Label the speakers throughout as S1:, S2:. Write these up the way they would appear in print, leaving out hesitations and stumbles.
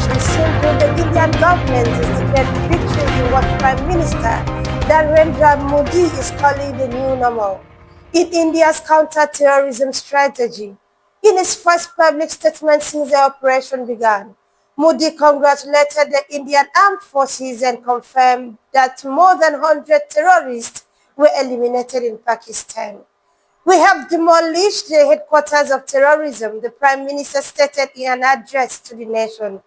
S1: Operation Sindoor, the Indian government is declared victory in what Prime Minister Narendra Modi is calling the new normal in India's counter-terrorism strategy. In his first public statement since the operation began, Modi congratulated the Indian Armed Forces and confirmed that more than 100 terrorists were eliminated in Pakistan. We have demolished the headquarters of terrorism, the Prime Minister stated in an address to the nation.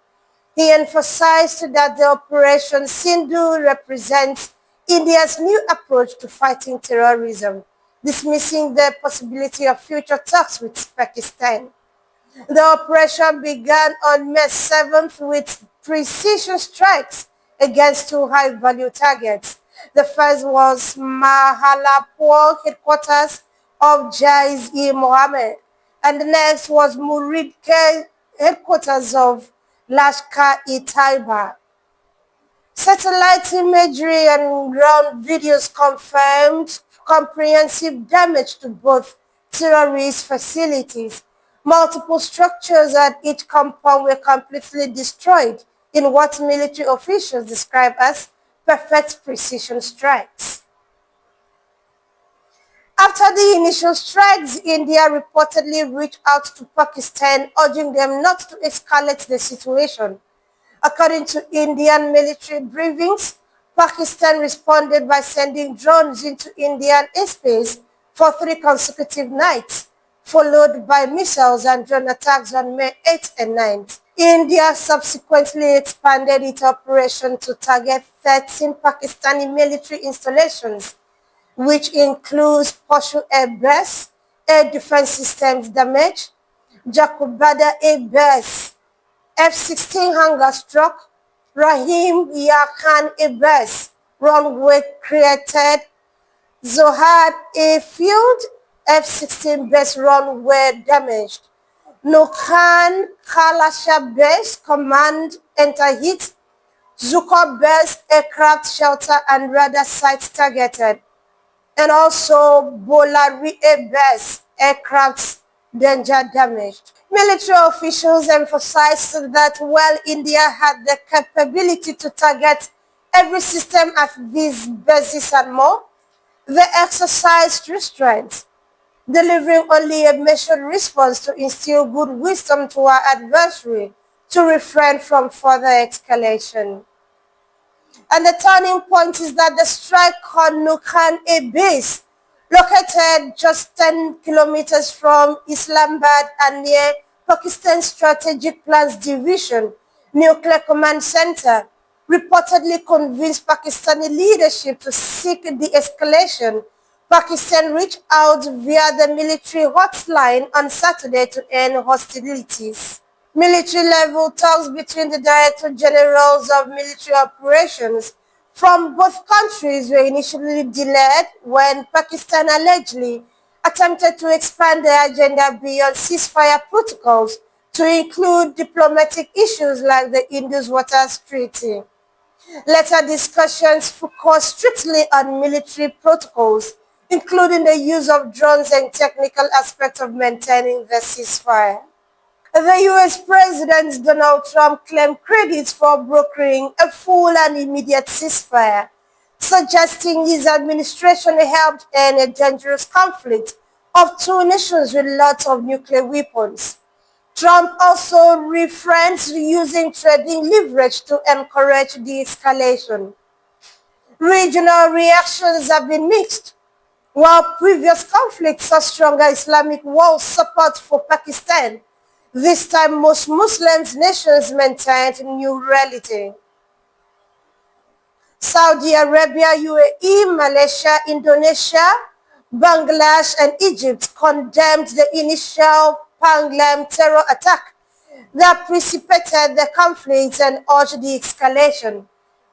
S1: He emphasized that the Operation Sindoor represents India's new approach to fighting terrorism, dismissing the possibility of future talks with Pakistan. The operation began on May 7th with precision strikes against two high-value targets. The first was Mahalapur headquarters of Jaish-e-Mohammed, and the next was Murid headquarters of Lashkar-e-Taiba. Satellite imagery and ground videos confirmed comprehensive damage to both terrorist facilities. Multiple structures at each compound were completely destroyed in what military officials describe as perfect precision strikes. After the initial strikes, India reportedly reached out to Pakistan, urging them not to escalate the situation. According to Indian military briefings, Pakistan responded by sending drones into Indian airspace for 3 consecutive nights, followed by missiles and drone attacks on May 8 and 9. India subsequently expanded its operation to target 13 Pakistani military installations, which includes Poshu Air Base, air defense systems damage, Jakubada Air Base, F-16 hangar struck, Rahim Yar Khan Air Base, runway created, Zohar Airfield, F-16 base runway damaged, Nokhan Kalasha Base command enter-hit, Zuko Base aircraft shelter and radar sites targeted, and also Bolari Air Base aircraft danger damaged. Military officials emphasized that while India had the capability to target every system at these bases and more, they exercised restraint, delivering only a measured response to instill good wisdom to our adversary to refrain from further escalation. And the turning point is that the strike on Nukhan Air Base, located just 10 kilometers from Islamabad and near Pakistan's Strategic Plans Division Nuclear Command Center, reportedly convinced Pakistani leadership to seek de-escalation. Pakistan reached out via the military hotline on Saturday to end hostilities. Military-level talks between the Director Generals of Military Operations from both countries were initially delayed when Pakistan allegedly attempted to expand the agenda beyond ceasefire protocols to include diplomatic issues like the Indus Waters Treaty. Later discussions focused strictly on military protocols, including the use of drones and technical aspects of maintaining the ceasefire. The U.S. President Donald Trump claimed credit for brokering a full and immediate ceasefire, suggesting his administration helped end a dangerous conflict of two nations with lots of nuclear weapons. Trump also refrains using trading leverage to encourage de-escalation. Regional reactions have been mixed. While previous conflicts saw stronger Islamic world support for Pakistan, this time most Muslim nations maintained neutrality. Saudi Arabia, UAE, Malaysia, Indonesia, Bangladesh and Egypt condemned the initial Panglem terror attack that precipitated the conflict and urged the escalation.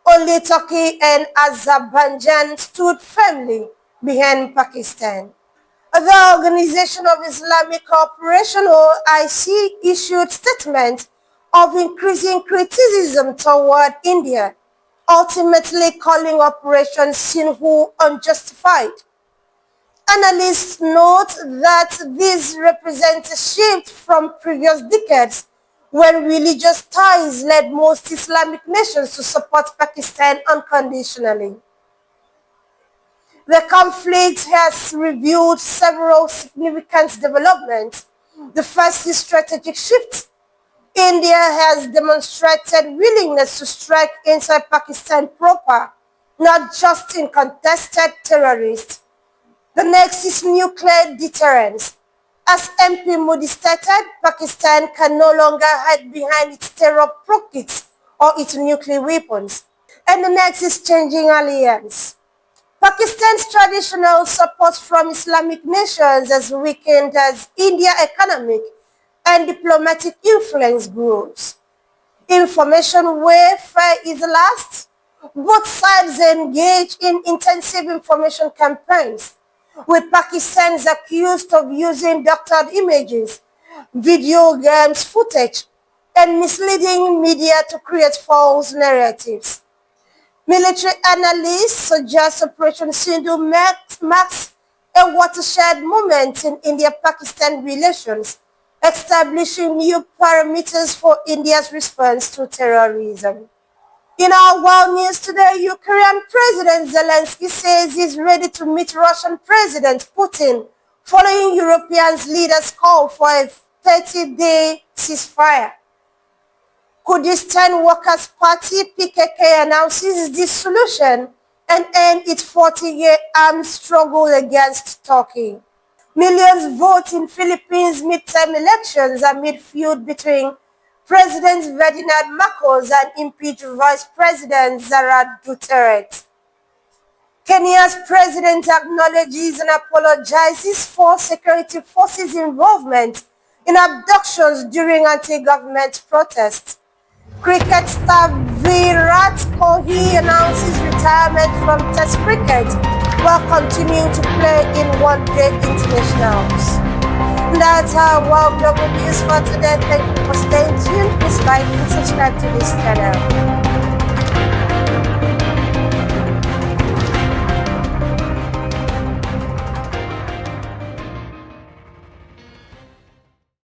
S1: Only Turkey and Azerbaijan stood firmly behind Pakistan. The Organization of Islamic Cooperation, OIC, issued statements of increasing criticism toward India, ultimately calling Operation Sindoor unjustified. Analysts note that this represents a shift from previous decades when religious ties led most Islamic nations to support Pakistan unconditionally. The conflict has revealed several significant developments. The first is strategic shift. India has demonstrated willingness to strike inside Pakistan proper, not just in contested terrorists. The next is nuclear deterrence. As MP Modi stated, Pakistan can no longer hide behind its terror pockets or its nuclear weapons. And the next is changing alliance. Pakistan's traditional support from Islamic nations has weakened as India's economic and diplomatic influence grows. Information warfare is last. Both sides engage in intensive information campaigns, with Pakistan accused of using doctored images, video games footage, and misleading media to create false narratives. Military analysts suggest Operation Sindoor marks a watershed moment in India-Pakistan relations, establishing new parameters for India's response to terrorism. In our world news today, Ukrainian President Zelensky says he's ready to meet Russian President Putin following European leaders' call for a 30-day ceasefire. Kurdistan Workers' Party (PKK) announces dissolution and end its 40-year armed struggle against Turkey. Millions vote in Philippines midterm elections amid feud between President Ferdinand Marcos and impeached Vice President Zara Duterte. Kenya's president acknowledges and apologizes for security forces' involvement in abductions during anti-government protests. Cricket star Virat Kohli announces retirement from Test cricket while continuing to play in one-day internationals. That's our World Global News for today. Thank you for staying tuned. Please like and subscribe to this channel.